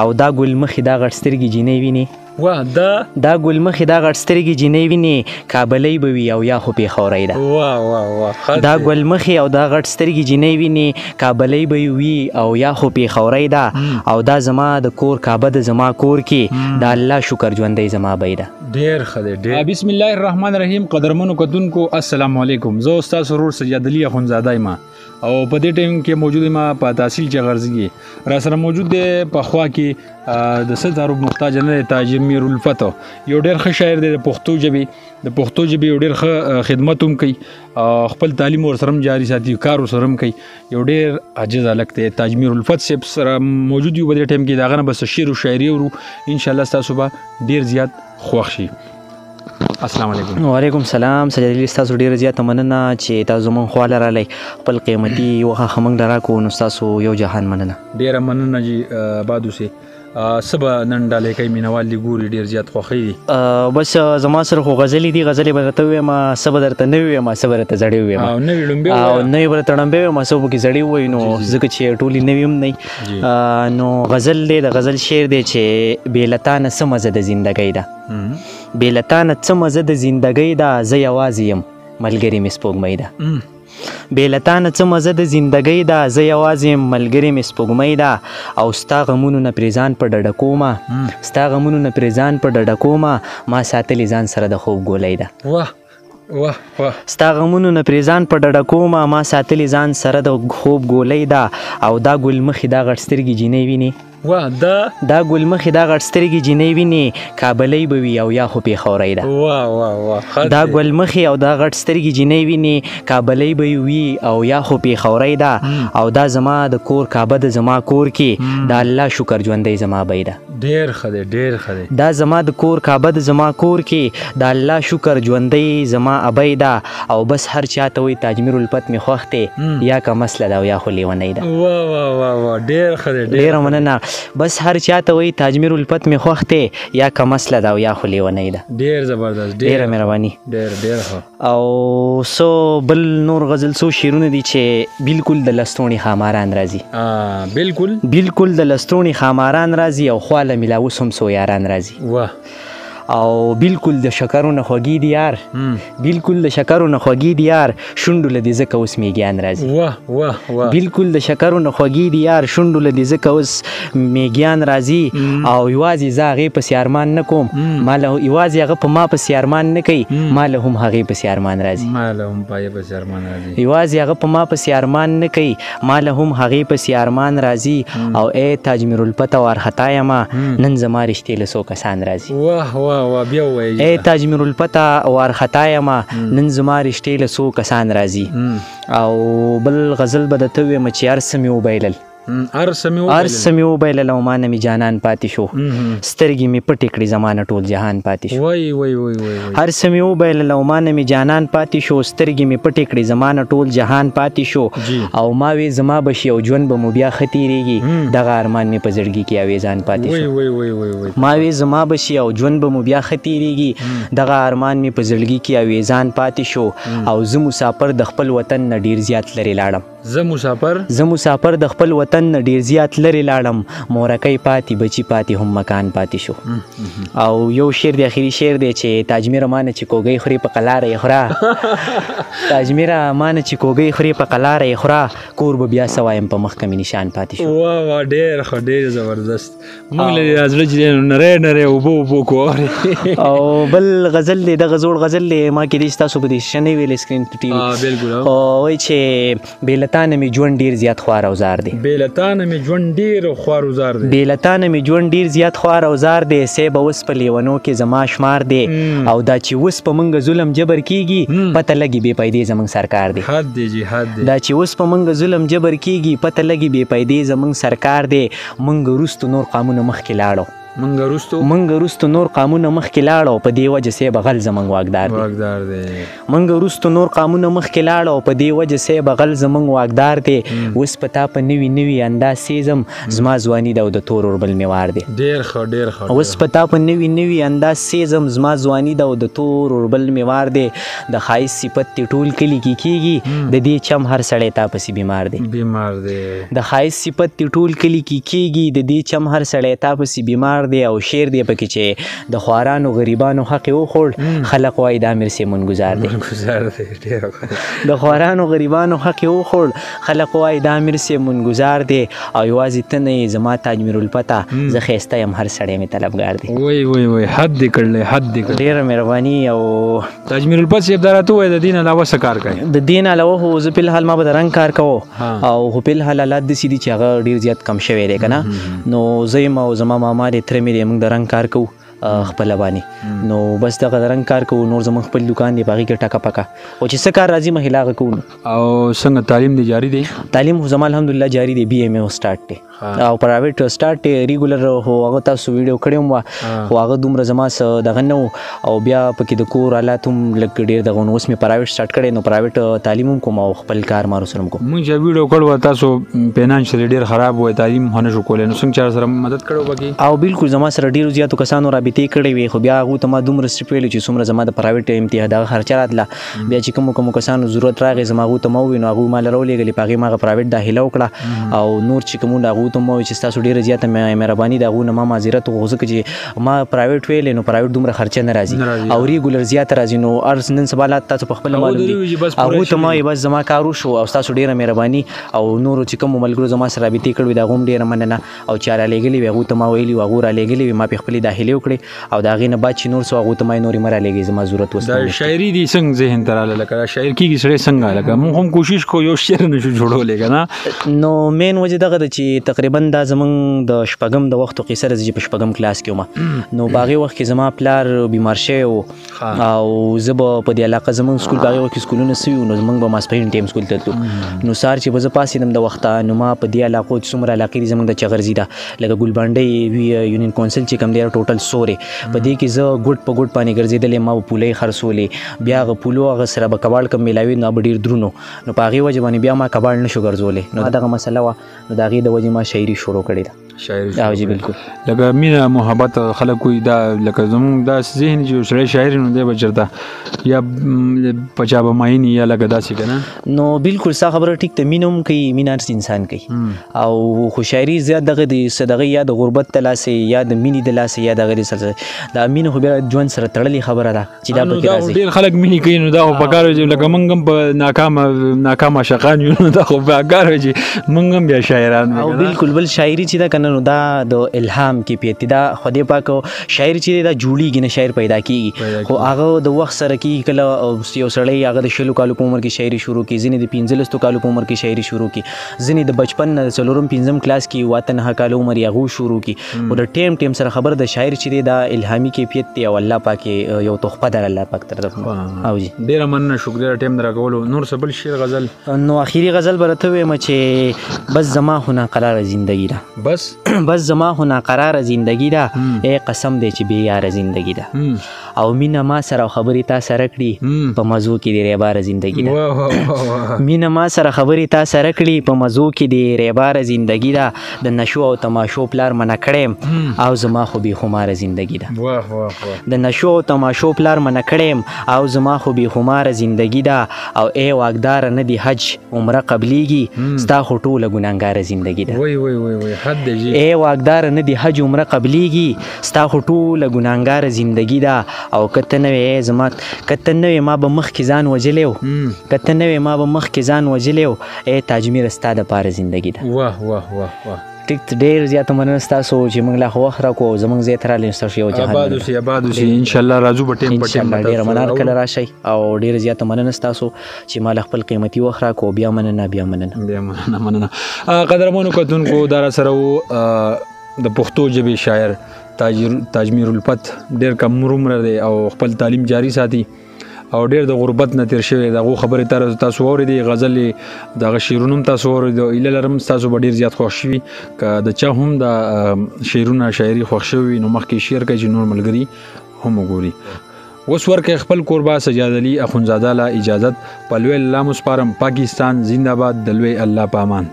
او دا ګل مخې دا غټ سترګې جینۍ ویني واه دا ګل مخې دا غټ سترګې جینۍ ویني کابلۍ به وي او یا خو پېښورۍ ده دا ګل مخې او دا غټ سترګې جینۍ ویني کابلۍ به وي او یا خو پېښورۍ ده او دا زما د کور کعبه د زما کور کې د الله شکر ژوندی زما بی ده. ډېر ښه دی ډېر. بسم الله الرحمن الرحیم. قدرمنو کتونکو السلام علیکم. زه استاد ورور سجاد علي اخونزاده یم او په دې ټایم کې موجود یم په تحصیل چې غرضی را سره موجود دی په خوا کې د ستارو محتاج نه تاجر میر الفتح یو ډېر ښه شاعر دی د پښتو ژبې یو ډېر ښه خدمت هم کوي خپل تعلیم ورسره هم جاري ساتي کار ورسره هم کوي یو ډېر عاجز هلک دی تاج میر الفتح صاحب سره موجود یو په دې ټایم کې د هغه نه بس شعر او شاعري اورو انشاءالله ستاسو به ډېر زیات خوښ شي. السلام علیکم. وعلیکم سلام. سجاد علي ستاسو ډېره زیاته مننه چې تاسو زموږ خواله رالی خپل قیمتي وخت موږ له راکړو نو ستاسو یو جهان مننه. ډېره مننه جي باد اوسې. څه به نن ډالۍ کوي مینوال دي ګوري ډېر زیات خوښوي دي بس زما سره خو غزلې دي غزلې به درته ووایم څه به درته نه ووایم څه به درته زړې ووایم او نوې به درته ړمبې ووایم څه به پکې زړې ووایي نو ځکه چې ټولې نوي هم نه نو غزل دی د غزل شعر دی چې بې له تا نه څه مزه د زندګۍ ده بې له تا نه څه مزه د زندګۍ ده زه یوازې یم ملګرې مې سپوږمۍ ده بې له تا نه څه مزه د زندګۍ ده زه یوازې یم ملګرې مې سپوږمۍ ده او ستا غمونو نه پرې ځان په ډډه کومه ستا غمونو نه پرې ځان په ډډه کومه ما ساتلې ځان سره د خوب ګولۍ ده ستا غمونو نه پرې ځان په ډډه کومه ما ساتلې ځان سره د خوب ګولۍ ده او دا ګل مخې دا غټ سترګې جینۍ ویني دا ګل مخې دا غټ سترګې جینۍ ویني کابلۍ به وي او یا خو پېښورۍ ده دا ګل مخې او دا غټ سترګې جینۍ ویني کابلۍ به وي او یا خو پېښورۍ ده او دا زما د کور کعبه د زما کور کې د الله شکر ژوندی زما بی ده ډېر ښه دی ډېر ښه دی دا زما د کور کعبه د زما کور کې د الله شکر ژوندی زما ابی ده او بس هر چاته وایي تاجمیر الفت مې خوښ دی یا که مسله ده او یا خو لیونۍ ده ډېر ښه دی ډېره مننه بس هر چاته وایي تاجمیر الفت مې خوښ دی یا که مسله ده او یا خو لیونۍ ده ډېر زبردست ډېره مهرباني ډېر ښه او څو بل نور غزل څو شعرونه دي چې بلکل د لستوڼي خاماران راځي بلکل د لستوڼي خاماران راځي او خواله ملاوس هم څو یاران راځي او بلکل د شکرو نه خوږي دي یار بلکل د شکرو نه خوږي دي یار شونډو له دې ځکه اوس میږیان راځي بلکل د شکرو نه خوږي دي یار شونډو له دې ځکه اوس میږیان راځي او یوازې زه هغې پسې ارمان نه کوم یوازې هغه په ما پسې ارمان نه کوي ما له هم هغې پسې ارمان راځي یوازې هغه په ما پسې ارمان نه کوي ما له هم هغې پسې ارمان راځي او ای تاجمیر الفت وارخطا یمه نن زما رشتې له څو کسان راځي ای تاجمیر الفت وارخطا یمه نن زما رشتې له څو کسان راځي او بل غزل به درته ووایم چې هر څه مې وبایلل هر څه مې وبایلل او ما نه مې جانان پاتې شو سترګې مې پټې کړې زما نه ټول جهان پاتې شو هر څه مې وبایلل او ما نه مې جانان پاتې شو سترګې مې پټې کړې زما نه ټول جهان پاتې شو او ما وې زما به شي او ژوند به مو بیا ښه تېرېږي دغه ارمان مې په زړګي کې اویزان پاتې شو ما وې زما به شي او ژوند به مو بیا ښه تېرېږي دغه ارمان مې په زړګي کې اویزان پاتې شو او زه مسافر د خپل وطن نه ډېر زیات لرې لاړم زه مسافر د خپل وطن نه ډېر زیات لرې لاړم مورکۍ پاتې بچي پاتې هم مکان پاتې شو او یو شعر دی اخري شعر دی چې تاجمیره ما نه چې کوږۍ خورې په قلاره یې خوره تاجمیره ما نه چې کوږۍ خورې په قلاره یې خوره کور به بیا څه وایم په مخکې مې نشان پاتې شو ډېر ښه ډېر زبردست موږ له زړه چې نری نری اوبه کو او بل غزل دی دغه زوړ غزل دی ما کې دی ستاسو په دې شیشه نه ویلې سکرین په ټي وي وایي چې بې له تا نه مې ژوند ډېر زیات خوار او زار دی بې له تا نه مې ژوند ډېر خوار او زار دی صیب اوس په لیونو کې زما شمار دی او دا چې اوس په موږ ظلم جبر کېږي پته لګي بې پیدې زموږ سرکار دی دا چې اوس په موږ ظلم جبر کېږي پته لګي بې پیدې زموږ سرکار دی موږ وروستو نور قامونه مخکې لاړو منګ وروستو نور قامونه مخکې لاړ او په دې وجه صاحب غل زمونږ واکدار دی منګ وروستو نور قامونه مخکې لاړ او په دې وجه صاحب غل زمونږ واکدار دی اوس په تا په نوي انداز سیزم زما ځواني ده او د تور اوربل مې وار دی ډېر ښه اوس په تا په نوي انداز سیزم زما ځواني ده او د تور اوربل مې وار دی د ښایست صفت دې ټول کلي کې کېږي د دې چم هر سړی تا پسې بیمار دی د ښایست صفت دې ټول کلي کې کېږي د دې چم هر سړی تا پسې بیمار دی او شعر دی پکې چې د خوارانو غریبانو حق یې وخوړ خلق وایي دا امیر صاحب منګزار دی د خوارانو غریبانو حق یې وخوړ خلق وایي دا امیر صاحب منګزار دی او یوازې ته نه یې زما تاجمیر الفتح زه ښایسته یم هر سړی مې طلبګار دی وای حد دې کړلی ډېره مهرباني او تاجمیر الفتح صاحب دا راته ووایه د دې نه علاوه څه کار کوي د دې نه علاوه خو زه فلحال ما به د رنګ کار کوو او خو فلحال حالات داسې دي چې هغه ډېر زیات کم شوی دی که نه نو زه یم او زما ماما دی تره مې دی موږ د رنګ کار کوو خپله باندې نو بس دغه د رنګ کار کوو نور زموږ خپل دوکان دی په هغې کې ټکه پکه او چې څه کار راځي مخې له هغه کوو او څنګه تعلیم دی جاري دی تعلیم خو زما الحمدلله جاري دی بي ایم اے سټارټ دی او پرایویټ سټارټ دی ریګولر خو هغه تاسو ویډیو کړی وم خو هغه دومره زما څه دغه نه و او بیا پکې د کور حالات هم لږ ډېر دغه اوس مې پرایویټ سټارټ کړی نو پرایویټ تعلیم هم کوم او خپل کار مارو سره هم کوم مونږ چې ویډیو کړو تاسو فینانشلی ډېر خراب وای تعلیم هم نه شو کولی نو څنګه چا سره مدد کړو پکې او بالکل زما سره ډېرو زیاتو کسانو رابطې کړې وې خو بیا هغو ته ما دومره سټریپ ویلو چې څومره زما د پرایویټ امتحان دغه خرچه راتله بیا چې کومو کسانو ضرورت راغی زما هغو ته ما وویل نو هغوی ما له راولېږلې په هغې ما هغه پرایویټ داخله وکړه او نور چې کومونه هغو ته ما وویل چې ستاسو ډېره زیاته مهرباني د هغو نه ما معذرت وغوښته ځکه چې ما پرایویټ ویلې نو پرایویټ دومره خرچه نه راځي او ریګولر زیاته راځي نو هر نن سبا حالات تاسو په خپله معلوم دي هغو ته ما وایي بس زما کار وشو او ستاسو ډېره مهرباني او نورو چې کومو ملګرو زما سره رابطې کړې وي د هغو هم ډېره مننه او چا رالېږلي وي هغو ته ما ویلي وو هغو رالېږلي وي ما پرې خپلې داخلې وکړې او د هغې نه بعد چې نور څه هغو ته ما یې نورې مه رالېږئ زما ضرورت اوس دا شاعري دي څنګه ذهن ته راغله لکه شاعر کېږي سړی څنګه لکه موږ هم کوشش کوو یو شعر نه شو جوړولی که نه نو مین وجه دغه ده چې تقریبا دا زمونږ د شپږم د وختو قصه ده چې په شپږم کلاس کې وم نو په هغې وخت کې زما پلار بیمار شوی و او زه به په دې علاقه زمونږ سکول په هغې وخت کې سکولونه سوي وو نو زمونږ به ماسپښین ټایم سکول ته تلو نو سهار چې به زه پاڅېدم د وخته نو ما په دې علاقو چې څومره علاقې دي زمونږ د چغرزي ده لکه ګلبانډۍ وي یونین کونسل چې کوم دی ټوټل سورې په دې کې زه ګوټ په ګوټ باندې ګرځېدلې ما به پولۍ خرڅولې بیا هغه پولو هغه سره به کباړ کم میلاوي نو به ډېر درونو نو په هغې وجه باندې بیا ما کباړ نه شو ګرځولی نو دغه مسله وه نو د هغې د وجې ما شاعري شروع کړې ده او جی بالکل لکه مینه محبت خلک وایي دا لکه زموږ دا ذهن چې سړی شاعر نو دی به چېرته یا په چا به ماین یا لکه داسې که نه نو بالکل ستا خبره ټیک ته مینه هم کوي مینه هر انسان کوي او خو شاعري زیات دغه د دغه یا د غربت د لاسې یا د مینې د لاسې یا دغه د دا مینه خو بیا ژوند سره تړلې خبره ده چې دا پکې راځي ډېر خلک مینې کوي نو دا خو پکار وي چې لکه موږ هم په ناکام عاشقان یو نو دا خو پکار وي چې موږ هم بیا شاعران او بالکل بل شاعري چې ده که نه نو دا د الهام کیفیت دا خدای پاک شاعر چې دا جوړیږي نه شاعر پیدا کیږي خو هغه د وخت سره کیږي کله یو سړی هغه د 60 کالو په عمر کې شاعري شروع کړي ځینې د 15 کالو په عمر کې شاعري شروع کړي ځینې د بچپن نه د 4 کلاس کې واته 9 کالو عمر یې هغه شروع کړي او د ټیم سره خبر د شاعر چې دا الهامي کیفیت دی او الله پاک یو تحفه در الله پاک طرف او جی ډیره مننه شکریہ ټیم درکولو نور څه بل شعر غزل نو اخیری غزل برته وایم چې بس زما هو ناقرار زندگی ده بس زما هو ناقرار زندگی ده ای قسم دی چې بې یاره زندگی ده او مینه ما سره خبرې تا سره کړي په مزو کې دی ریباره زندگی ده مینه ما سره خبرې تا سره کړي په مزو کې دی ریباره زندگی ده د نشو او تماشو پلار منع کړم او زما خو بې خماره زندگی ده د نشو او تماشو پلار منع کړم او زما خو بې خماره زندگی ده او ای واکدار نه دی حج عمره قبلیږي ستا خو ټوله ګناهګاره زندگی ده وای حد دی ای واکدار نه دی حج عمره قبلیږي ستا خو ټوله ګناهګاره زندگی ده او کته نوې زما کته نوې ما به مخکې ځان وجلی و کته نوې ما به مخکې ځان وجلی و ای تاجمیر ستا دپاره زندگی ده واه ټیک ډېر زیاته مننه ستاسو چې موږ لا خو وخت راکړو زموږ ځای ته راغلئ ستاسو یو جهان آباد اوسئ انشاءالله راځو به ټیم په ټیم ډېره مننه کله راشئ او ډېره زیاته مننه ستاسو چې ما له خپل قیمتي وخت راکړو بیا مننه قدرمنو کتونکو دا راسره و د پښتو ژبې شاعر تاجمیر الفتح ډېر کم عمر دی او خپل تعلیم جاری ساتي او ډېر د غربت نه تیر شوی دغه خبرې تاسو واورېدې غزلې دغه شعرونه هم تاسو واورېدو ایله لرم تاسو به ډېر زیات خوښ شوي که د چا هم د شعرونه شاعري خوښ شوي نو مخکې شعر کوي چې نور ملګري هم وګوري. اوس ورکه خپل کوربه سجاد علي اخونزاده له اجازت په لوی الله مسپارم. پاکستان زنده باد. د لوی الله په امان.